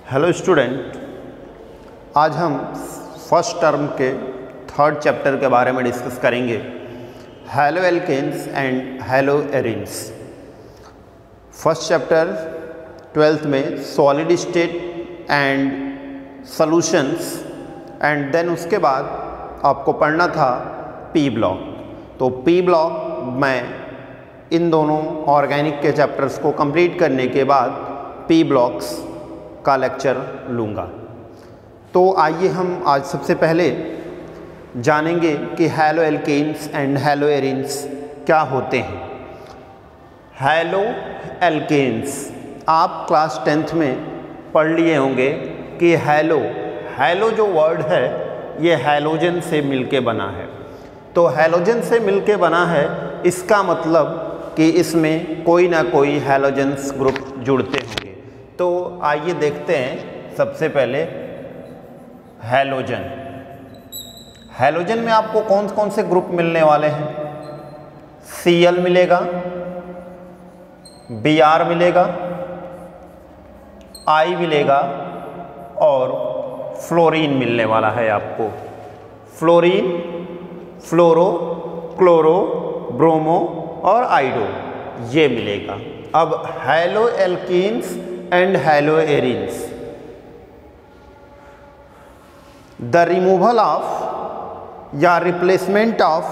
Hello student, आज हम first term के थर्ड चैप्टर के बारे में डिस्कस करेंगे, haloalkanes and hello arenes. First chapter 12th में solid state and solutions and then उसके बाद आपको पढ़ना था पी ब्लॉक। तो पी ब्लॉक मैं इन दोनों ऑर्गेनिक के चैप्टर्स को कंप्लीट करने के बाद पी ब्लॉक्स का लेक्चर लूँगा। तो आइए हम आज सबसे पहले जानेंगे कि haloalkanes and hello arenes क्या होते हैं। हैलो एल्केन्स आप क्लास 10th में पढ़ लिए होंगे कि हैलो जो वर्ड है ये हैलोजन से मिलके बना है। तो हैलोजन से मिलके बना है, इसका मतलब कि इसमें कोई ना कोई हैलोजेंस ग्रुप जुड़ते होंगे। तो आइए देखते हैं सबसे पहले हैलोजन में आपको कौन कौन से ग्रुप मिलने वाले हैं। Cl मिलेगा, Br मिलेगा, I मिलेगा और फ्लोरीन मिलने वाला है आपको। फ्लोरीन, फ्लोरो, क्लोरो, ब्रोमो और आइडो ये मिलेगा। अब halo alkanes and hello arenes, the removal of या replacement of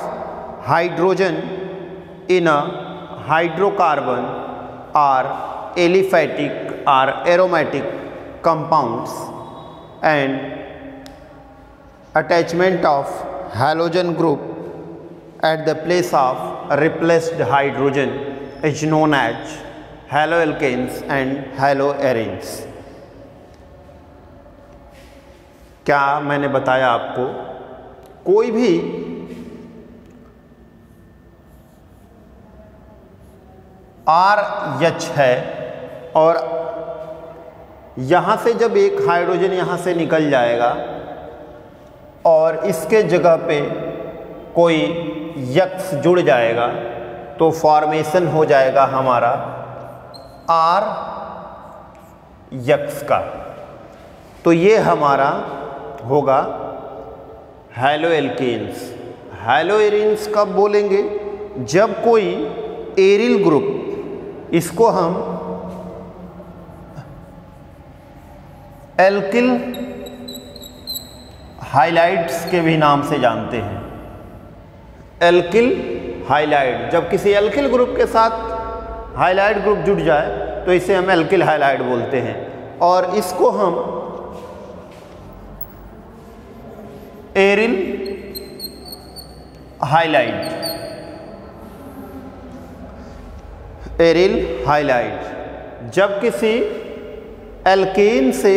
hydrogen in a hydrocarbon or aliphatic or aromatic compounds and attachment of halogen group at the place of replaced hydrogen is known as haloalkanes and haloarenes। क्या मैंने बताया आपको, कोई भी RH है और यहाँ से जब एक हाइड्रोजन यहाँ से निकल जाएगा और इसके जगह पे कोई यक्स जुड़ जाएगा तो फॉर्मेशन हो जाएगा हमारा R यक्स का। तो ये हमारा होगा हैलो एल्केन्स। हैलो एरीन्स कब बोलेंगे, जब कोई एरिल ग्रुप, इसको हम एल्किल हाइलाइड्स के भी नाम से जानते हैं। एल्किल हाइलाइड, जब किसी एल्किल ग्रुप के साथ हाइलाइड ग्रुप जुड़ जाए तो इसे हम एल्किल हाइलाइड बोलते हैं। और इसको हम एरिल हाइलाइड, एरिल हाइलाइड, जब किसी एल्केन से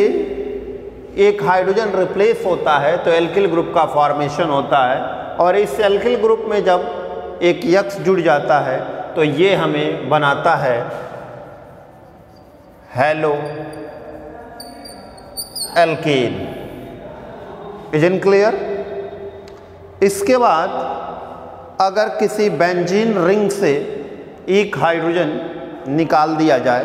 एक हाइड्रोजन रिप्लेस होता है तो एल्किल ग्रुप का फॉर्मेशन होता है और इस एल्किल ग्रुप में जब एक यक्स जुड़ जाता है तो ये हमें बनाता है haloalkane. Is in clear. इसके बाद अगर किसी बेंजीन रिंग से एक हाइड्रोजन निकाल दिया जाए,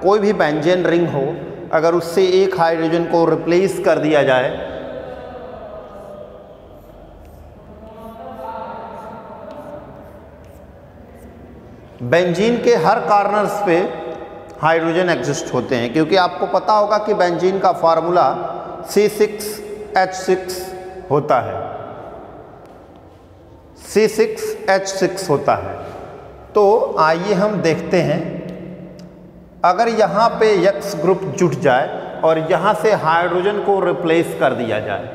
कोई भी बेंजीन रिंग हो, अगर उससे एक हाइड्रोजन को रिप्लेस कर दिया जाए बेंजीन के हर कॉर्नर्स पे हाइड्रोजन एग्जिस्ट होते हैं, क्योंकि आपको पता होगा कि बेंजीन का फार्मूला C6H6 होता है, C6H6 होता है। तो आइए हम देखते हैं, अगर यहाँ पे यक्स ग्रुप जुट जाए और यहाँ से हाइड्रोजन को रिप्लेस कर दिया जाए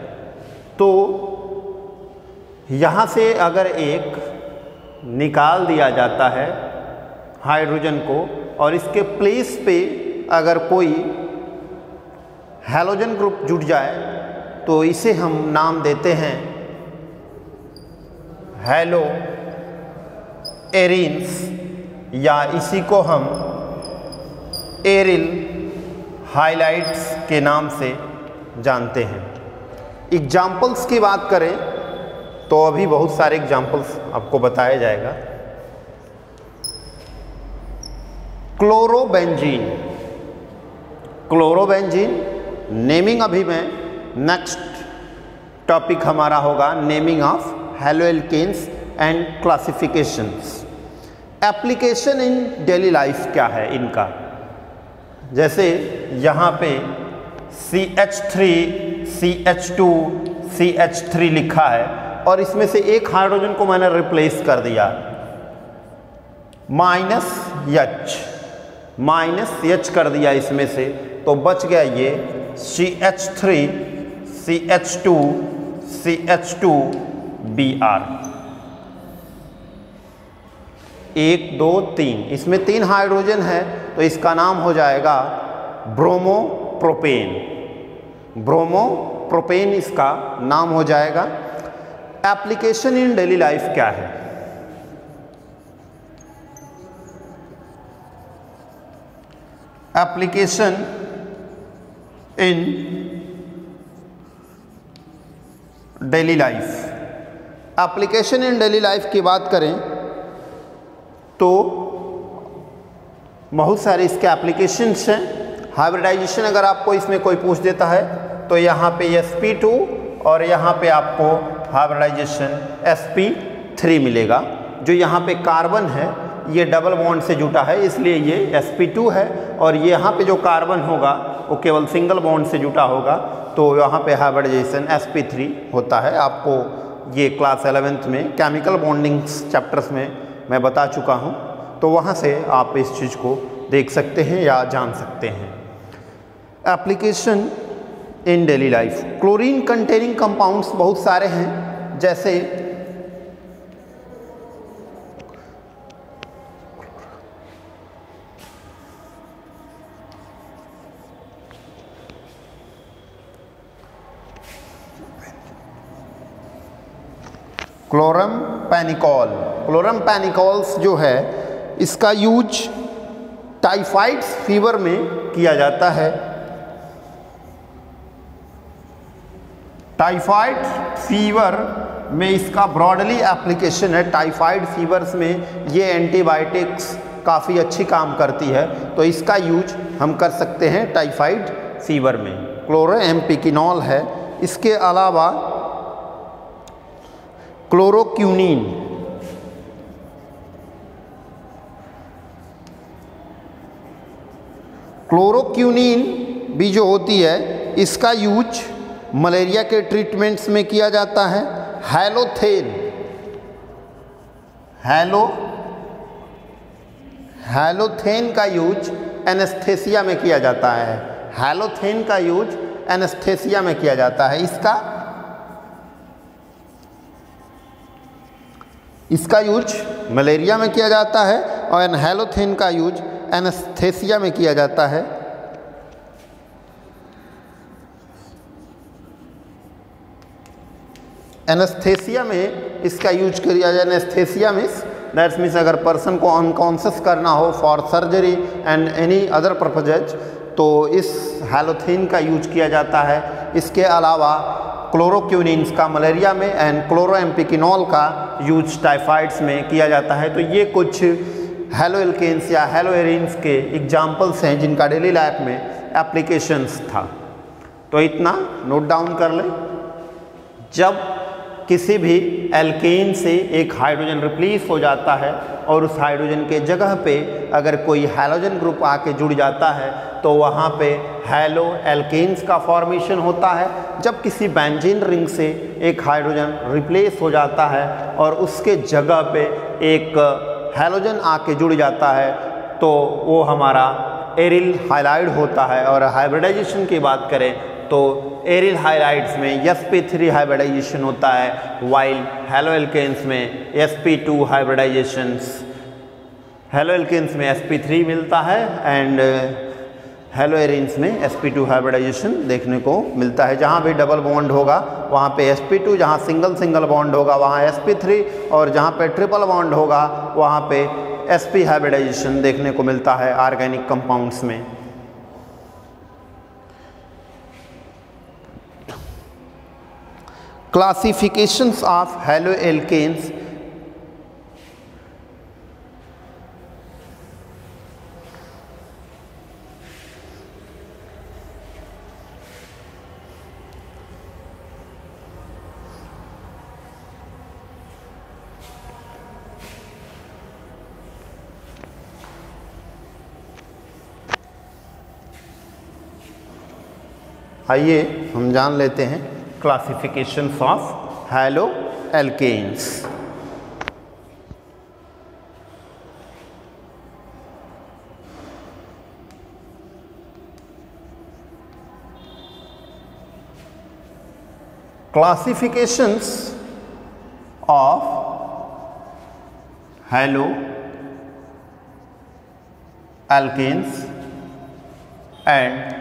तो यहाँ से अगर एक निकाल दिया जाता है हाइड्रोजन को और इसके प्लेस पे अगर कोई हैलोजन ग्रुप जुड़ जाए तो इसे हम नाम देते हैं हैलो एरीन्स, या इसी को हम एरिल हाइलाइट्स के नाम से जानते हैं। एग्जाम्पल्स की बात करें तो अभी बहुत सारे एग्जाम्पल्स आपको बताया जाएगा। क्लोरोबेंजीन, नेमिंग अभी मैं नेक्स्ट टॉपिक हमारा होगा naming of haloalkanes and classifications. Application in daily life क्या है इनका, जैसे यहाँ पे CH3, CH2, CH3 लिखा है और इसमें से एक हाइड्रोजन को मैंने रिप्लेस कर दिया -H कर दिया इसमें से, तो बच गया ये CH3, CH2, CH2Br। 1 2 3, इसमें 3 हाइड्रोजन है तो इसका नाम हो जाएगा ब्रोमोप्रोपेन। ब्रोमोप्रोपेन इसका नाम हो जाएगा। एप्लीकेशन इन डेली लाइफ क्या है, application in daily life. Application in daily life की बात करें तो बहुत सारे इसके एप्लीकेशंस हैं। हाइब्रिडाइजेशन अगर आपको इसमें कोई पूछ देता है तो यहाँ पे sp2 और यहाँ पे आपको हाइब्रिडाइजेशन sp3 मिलेगा। जो यहाँ पे कार्बन है ये डबल बॉन्ड से जुटा है इसलिए ये sp2 है, और ये यहाँ पे जो कार्बन होगा वो केवल सिंगल बॉन्ड से जुटा होगा तो यहाँ पे हाइब्रिडाइजेशन sp3 होता है। आपको ये क्लास 11th में केमिकल बॉन्डिंग्स चैप्टर्स में मैं बता चुका हूँ, तो वहाँ से आप इस चीज़ को देख सकते हैं या जान सकते हैं। Application in daily life, chlorine containing compounds बहुत सारे हैं, जैसे क्लोरम पैनिकॉल। क्लोरम पैनिकॉल्स जो है इसका यूज टाइफाइड फीवर में किया जाता है। टाइफाइड फीवर में इसका ब्रॉडली एप्लीकेशन है। टाइफाइड फीवर्स में ये एंटीबायोटिक्स काफ़ी अच्छी काम करती है, तो इसका यूज हम कर सकते हैं टाइफाइड फीवर में। क्लोरोएम्पिकिनॉल है। इसके अलावा क्लोरोक्यूनिन, क्लोरोक्यूनिन भी जो होती है इसका यूज मलेरिया के ट्रीटमेंट्स में किया जाता है। हैलोथेन, हैलोथेन का यूज एनेस्थेसिया में किया जाता है। हैलोथेन का यूज एनेस्थेसिया में किया जाता है। इसका यूज मलेरिया में किया जाता है और हैलोथेन का यूज एनेस्थेसिया में किया जाता है। एनेस्थेसिया में इसका यूज किया जाए। एनेस्थेसिया दैट्स मीन्स अगर पर्सन को अनकॉन्शियस करना हो for surgery and any other purposes तो इस हैलोथेन का यूज किया जाता है। इसके अलावा क्लोरोक्यूनिन्स का मलेरिया में एंड क्लोरोएम्पिकिनॉल का यूज टाइफाइड्स में किया जाता है। तो ये कुछ हैलोएल्केन्स या हैलोएरिन्स के एग्जाम्पल्स हैं जिनका डेली लाइफ में एप्लीकेशंस था। तो इतना नोट डाउन कर लें। जब किसी भी एल्केन से एक हाइड्रोजन रिप्लेस हो जाता है और उस हाइड्रोजन के जगह पे अगर कोई हैलोजन ग्रुप आके जुड़ जाता है तो वहाँ पे हैलो एल्केन्स का फॉर्मेशन होता है। जब किसी बेंजीन रिंग से एक हाइड्रोजन रिप्लेस हो जाता है और उसके जगह पे एक हैलोजन आके जुड़ जाता है तो वो हमारा एरिल हाइलाइड होता है। और हाइब्रिडाइजेशन की बात करें तो एरिल हाइलाइड्स में sp3 हाइब्रिडाइजेशन होता है, वाइल हैलोएल्केन्स में sp2 हाइब्रिडाइजेशंस। हैलोएल्केन्स में sp3 मिलता है एंड हैलोएरिन्स में sp2 हाइब्रिडाइजेशन देखने को मिलता है। जहाँ भी डबल बॉन्ड होगा वहाँ पे sp2, जहाँ सिंगल बॉन्ड होगा वहाँ sp3 और जहाँ पे ट्रिपल बॉन्ड होगा वहाँ पे sp हाइब्रिडाइजेशन देखने को मिलता है ऑर्गेनिक कंपाउंड्स में। Classifications of haloalkanes. आइए हम जान लेते हैं classifications of halo alkanes. Classifications of halo alkanes and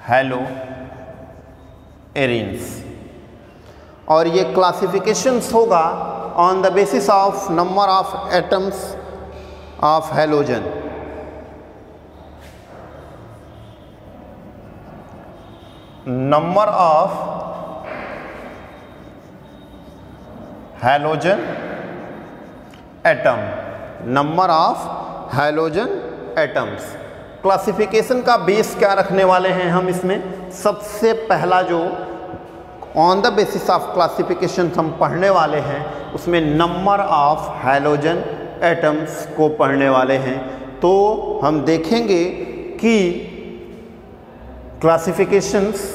halo arenes, और ये क्लासिफिकेशंस होगा on the basis of number of atoms of halogen. Number of halogen atom, number of halogen atoms. Classification का base क्या रखने वाले हैं हम इसमें? सबसे पहला जो on the basis of classification हम पढ़ने वाले हैं उसमें नंबर ऑफ हैलोजन एटम्स को पढ़ने वाले हैं। तो हम देखेंगे कि क्लासिफिकेशंस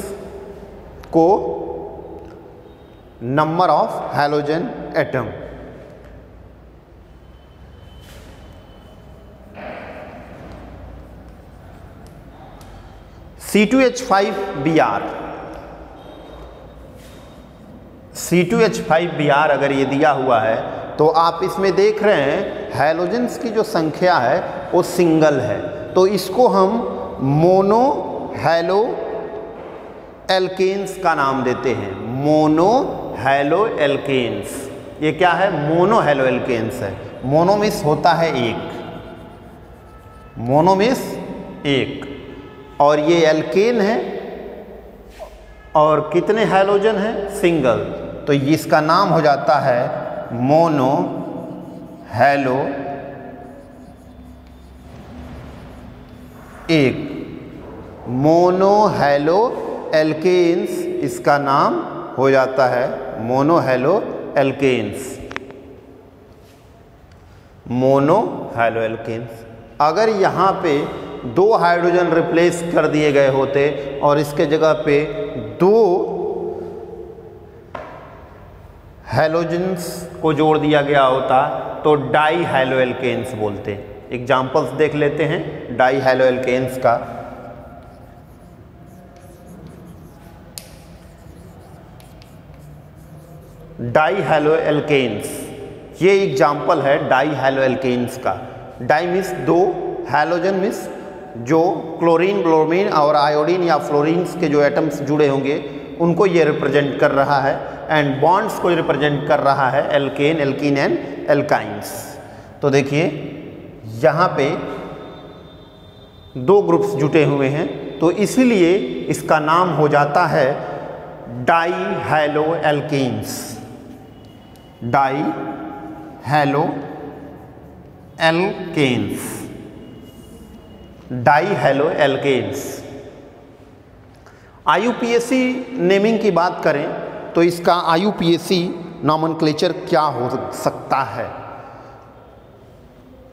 को number of halogen atom. C2H5Br, C2H5Br अगर ये दिया हुआ है तो आप इसमें देख रहे हैं हैलोजेंस की जो संख्या है वो सिंगल है, तो इसको हम मोनो हैलो एल्केन्स का नाम देते हैं। मोनो हैलो एल्केन्स, ये क्या है? मोनो हैलो एल्केन्स है। मोनो मीन्स होता है एक, मोनो मीन्स एक, और ये एल्केन है और कितने हैलोजन है? सिंगल, तो इसका नाम हो जाता है मोनो हैलो एक। मोनो हैलो एल्केन्स इसका नाम हो जाता है mono hello alkanes, monohaloalkanes. अगर यहाँ पे दो हाइड्रोजन रिप्लेस कर दिए गए होते और इसके जगह पे दो हैलोजेंस को जोड़ दिया गया होता तो डाई हैलो एल्केन्स बोलते। एग्जाम्पल्स देख लेते हैं डाई हैलो एल्केन्स का। डाई हैलो एल्केन्स, ये एग्जाम्पल है डाई हैलो एल्केन्स का। डाई मीन्स दो, हैलोजन मीन्स जो क्लोरीन, ब्रोमीन और आयोडीन या फ्लोरीन्स के जो एटम्स जुड़े होंगे उनको ये रिप्रेजेंट कर रहा है, एंड बॉन्ड्स को रिप्रेजेंट कर रहा है एल्केन, एल्कीन एंड एल्काइंस। तो देखिए यहाँ पे दो ग्रुप्स जुटे हुए हैं तो इसीलिए इसका नाम हो जाता है dihaloalkanes, dihaloalkanes, dihaloalkanes. IUPAC naming की बात करें तो इसका IUPAC नॉमेनक्लेचर क्या हो सकता है?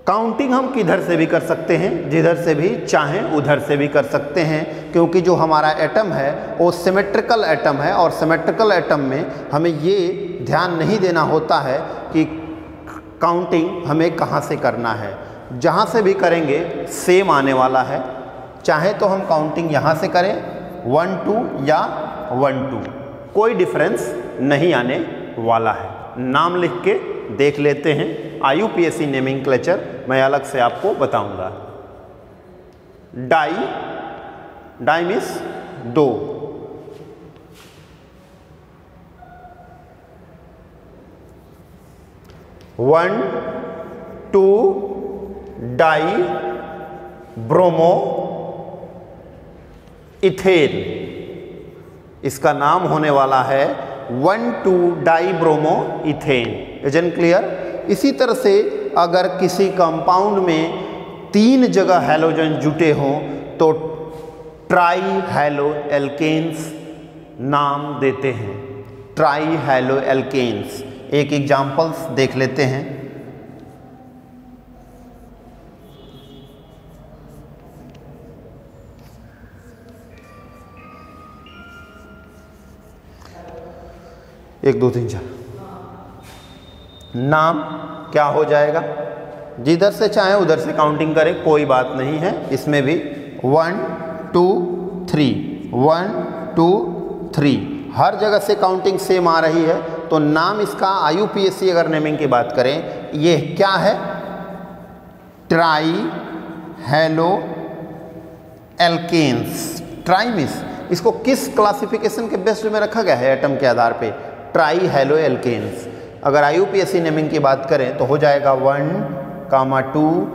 काउंटिंग हम किधर से भी कर सकते हैं, जिधर से भी चाहें उधर से भी कर सकते हैं, क्योंकि जो हमारा एटम है वो सिमेट्रिकल एटम है और सिमेट्रिकल एटम में हमें ये ध्यान नहीं देना होता है कि काउंटिंग हमें कहाँ से करना है। जहाँ से भी करेंगे सेम आने वाला है, चाहे तो हम काउंटिंग यहाँ से करें 1 2 या 1 2, कोई डिफरेंस नहीं आने वाला है। नाम लिख के देख लेते हैं, IUPAC नेमिंगक्लेचर मैं अलग से आपको बताऊंगा। डाई, डाई मीन्स दो, one two die bromo ethane, इसका नाम होने वाला है 1,2 डाई ब्रोमो इथेन। इजन क्लियर? इसी तरह से अगर किसी कंपाउंड में 3 जगह हैलोजन जुटे हों तो ट्राई हैलो एल्केन्स नाम देते हैं, ट्राई हैलो एल्केन्स। एक एग्जाम्पल्स देख लेते हैं। 1 2 3 4। नाम क्या हो जाएगा? जिधर से चाहे उधर से काउंटिंग करें, कोई बात नहीं है। इसमें भी 1 2 3 1 2 3 हर जगह से काउंटिंग सेम आ रही है। तो नाम इसका IUPAC अगर नेमिंग की बात करें, ये क्या है? ट्राई हेलो एल्केन्स, ट्राइमिस। इसको किस क्लासिफिकेशन के बेस में रखा गया है? एटम के आधार पे, ट्राई हेलो एल्केन्स। अगर IUPAC नेमिंग की बात करें तो हो जाएगा 1 2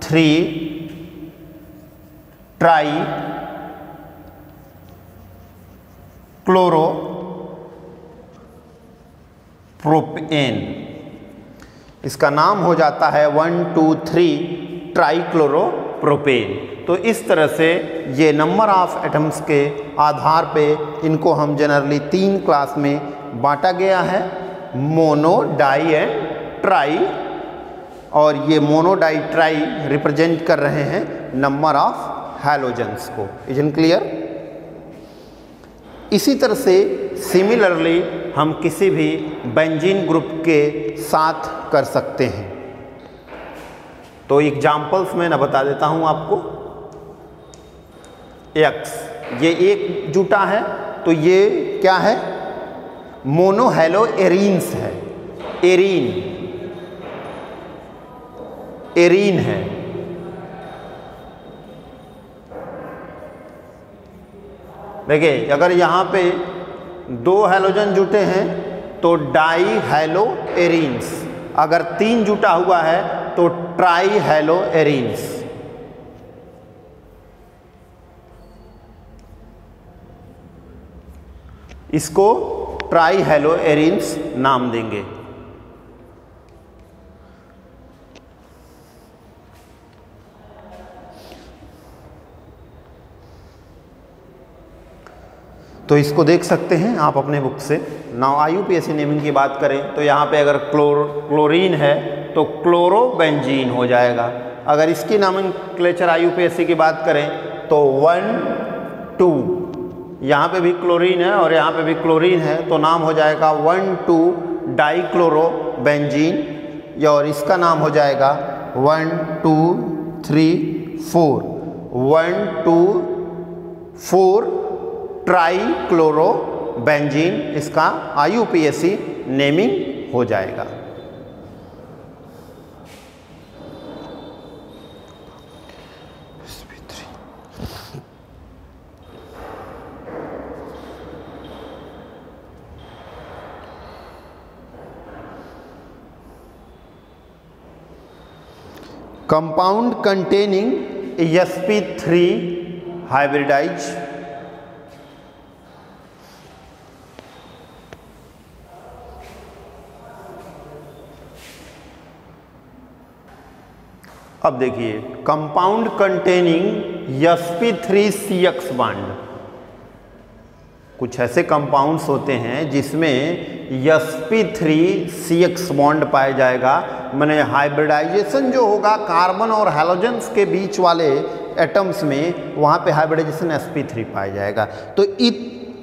3 ट्राई क्लोरो प्रोपेन। इसका नाम हो जाता है 1 2 3 ट्राइक्लोरोप्रोपेन। तो इस तरह से ये नंबर ऑफ एटम्स के आधार पे इनको हम जनरली 3 क्लास में बांटा गया है, मोनो, डाई एंड ट्राई। और ये मोनो, डाई, ट्राई रिप्रेजेंट कर रहे हैं नंबर ऑफ हैलोजेंस को। Is in clear? इसी तरह से सिमिलरली हम किसी भी बेंजीन ग्रुप के साथ कर सकते हैं। तो एग्जाम्पल्स मैं ना बता देता हूं आपको। X, ये एक जुटा है तो ये क्या है? मोनो हेलो एरीन्स है। एरीन है। देखिए, अगर यहाँ पे 2 हैलोजन जुटे हैं तो डाई हेलो एरीन्स, अगर 3 जुटा हुआ है तो ट्राई हेलो एरीन्स। इसको ट्राई हेलो एरीन्स नाम देंगे। तो इसको देख सकते हैं आप अपने बुक से। नाउ IUPAC नेमिंग की बात करें तो यहाँ पे अगर क्लोरीन है तो क्लोरोबेंजीन हो जाएगा। अगर इसकी नॉमेनक्लेचर IUPAC की बात करें तो 1 2, यहाँ पे भी क्लोरीन है और यहाँ पे भी क्लोरीन है तो नाम हो जाएगा 1 2 डाइक्लोरोबेंजीन। और इसका नाम हो जाएगा 1 2 3 4 1 2 4 ट्राइक्लोरोबेंजीन। इसका IUPAC नेमिंग हो जाएगा। Compound containing sp3 hybridise. अब देखिए, कंपाउंड कंटेनिंग sp3CX बॉन्ड। कुछ ऐसे कंपाउंड्स होते हैं जिसमें sp3CX बॉन्ड पाया जाएगा। माने हाइब्रिडाइजेशन जो होगा कार्बन और हैलोजेंस के बीच वाले एटम्स में, वहाँ पे हाइब्रिडाइजेशन sp3 पाया जाएगा। तो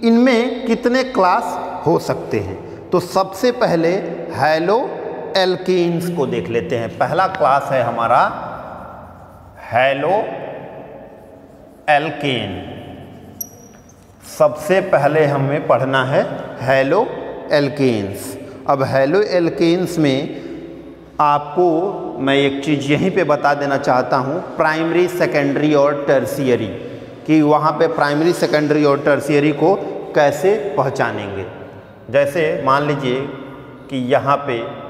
इनमें कितने क्लास हो सकते हैं? तो सबसे पहले हैलो एल्कीन्स को देख लेते हैं। पहला क्लास है हमारा हैलो एल्केन। सबसे पहले हमें पढ़ना है हैलो एल्केन्स। अब हैलो एल्केन्स में आपको मैं एक चीज़ यहीं पे बता देना चाहता हूँ, प्राइमरी, सेकेंडरी और टर्शियरी, कि वहाँ पे प्राइमरी, सेकेंडरी और टर्शियरी को कैसे पहचानेंगे। जैसे मान लीजिए कि यहाँ पे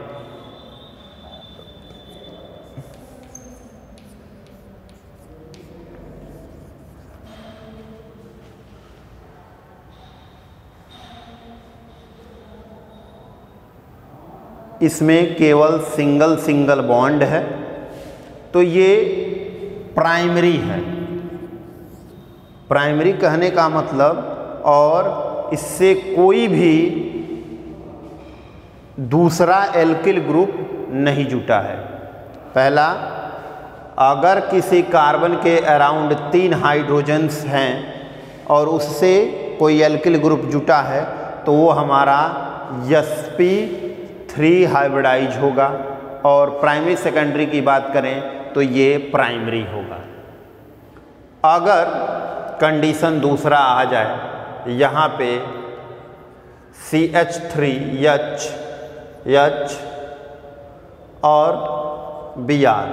इसमें केवल सिंगल बॉन्ड है तो ये प्राइमरी है। प्राइमरी कहने का मतलब, और इससे कोई भी दूसरा एल्किल ग्रुप नहीं जुटा है। पहला, अगर किसी कार्बन के अराउंड 3 हाइड्रोजन्स हैं और उससे कोई एल्किल ग्रुप जुटा है तो वो हमारा sp3 हाइब्रिडाइज होगा, और प्राइमरी सेकेंडरी की बात करें तो ये प्राइमरी होगा। अगर कंडीशन दूसरा आ जाए, यहाँ पे CH3H और Br,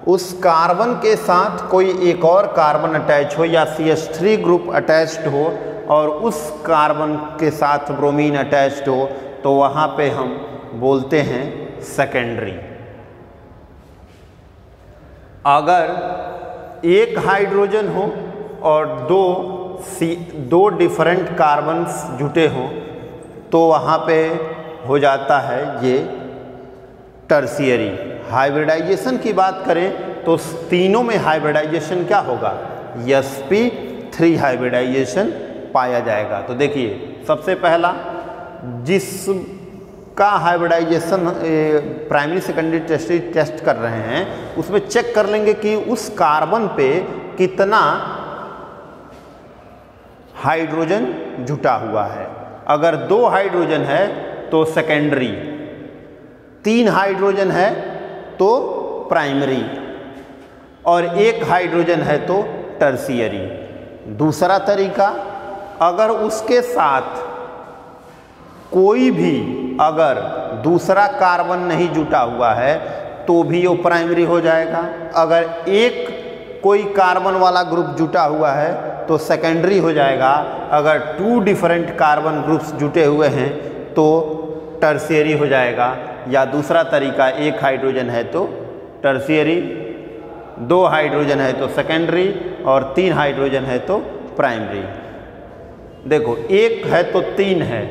उस कार्बन के साथ कोई एक और कार्बन अटैच हो या CH3 ग्रुप अटैच्ड हो और उस कार्बन के साथ ब्रोमीन अटैच्ड हो, तो वहाँ पे हम बोलते हैं सेकेंडरी। अगर एक हाइड्रोजन हो और दो डिफरेंट कार्बन्स जुटे हों, तो वहाँ पे हो जाता है ये टर्शियरी। हाइब्रिडाइजेशन की बात करें तो तीनों में हाइब्रिडाइजेशन क्या होगा, sp3 हाइब्रिडाइजेशन पाया जाएगा। तो देखिए, सबसे पहला जिसका hybridisation primary secondary tertiary test कर रहे हैं, उसमें चेक कर लेंगे कि उस कार्बन पे कितना हाइड्रोजन जुटा हुआ है। अगर 2 हाइड्रोजन है तो सेकेंडरी, 3 हाइड्रोजन है तो प्राइमरी, और 1 हाइड्रोजन है तो टर्शियरी। दूसरा तरीका, अगर उसके साथ कोई भी अगर दूसरा कार्बन नहीं जुटा हुआ है तो भी वो प्राइमरी हो जाएगा। अगर कोई कार्बन वाला ग्रुप जुटा हुआ है तो सेकेंडरी हो जाएगा। अगर 2 डिफरेंट कार्बन ग्रुप्स जुटे हुए हैं तो टर्शियरी हो जाएगा। या दूसरा तरीका, 1 हाइड्रोजन है तो टर्शियरी, 2 हाइड्रोजन है तो सेकेंडरी, और 3 हाइड्रोजन है तो प्राइमरी। देखो, 1 है तो 3 है,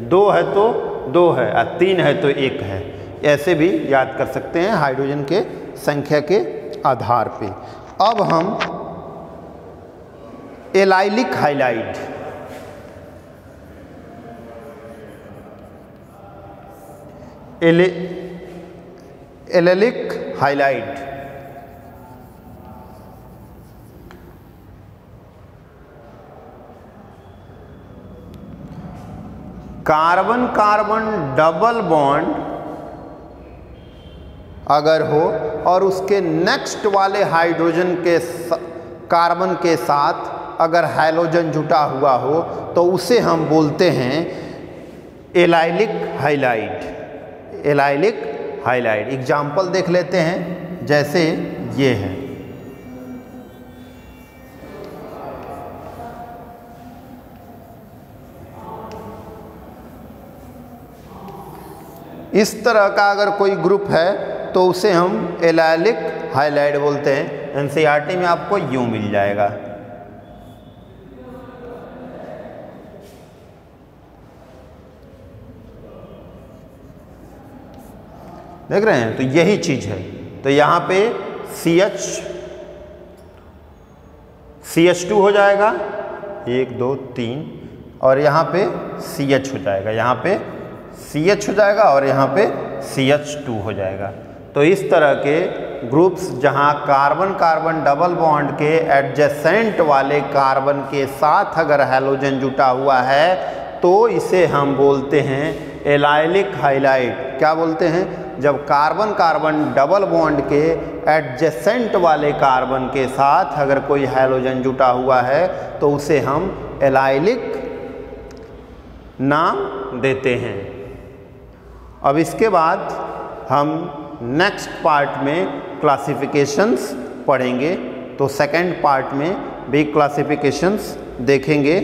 2 है तो 2 है, और 3 है तो 1 है। ऐसे भी याद कर सकते हैं हाइड्रोजन के संख्या के आधार पे। अब हम allylic halide, allylic halide, carbon carbon double bond अगर हो और उसके नेक्स्ट वाले हाइड्रोजन के कार्बन के साथ अगर हैलोजन जुटा हुआ हो तो उसे हम बोलते हैं allylic halide. Allylic halide example देख लेते हैं, जैसे ये है। इस तरह का अगर कोई ग्रुप है तो उसे हम एलाइलिक हाइलाइड बोलते हैं। एनसीईआरटी में आपको यूं मिल जाएगा। देख रहे हैं, तो यही चीज है। तो यहाँ पे CH2 हो जाएगा, 1 2 3, और यहाँ पे CH हो जाएगा, यहाँ पे CH हो जाएगा, और यहाँ पे CH2 हो जाएगा। तो इस तरह के ग्रुप्स जहाँ कार्बन कार्बन डबल बॉन्ड के एडजेसेंट वाले कार्बन के साथ अगर हैलोजन जुटा हुआ है तो इसे हम बोलते हैं एलाइलिक हाइलाइड। क्या बोलते हैं? जब कार्बन कार्बन डबल बॉन्ड के एडजेसेंट वाले कार्बन के साथ अगर कोई हैलोजन जुटा हुआ है तो उसे हम एलाइलिक नाम देते हैं। अब इसके बाद हम नेक्स्ट पार्ट में क्लासिफिकेशंस पढ़ेंगे। तो सेकंड पार्ट में भी क्लासिफिकेशंस देखेंगे।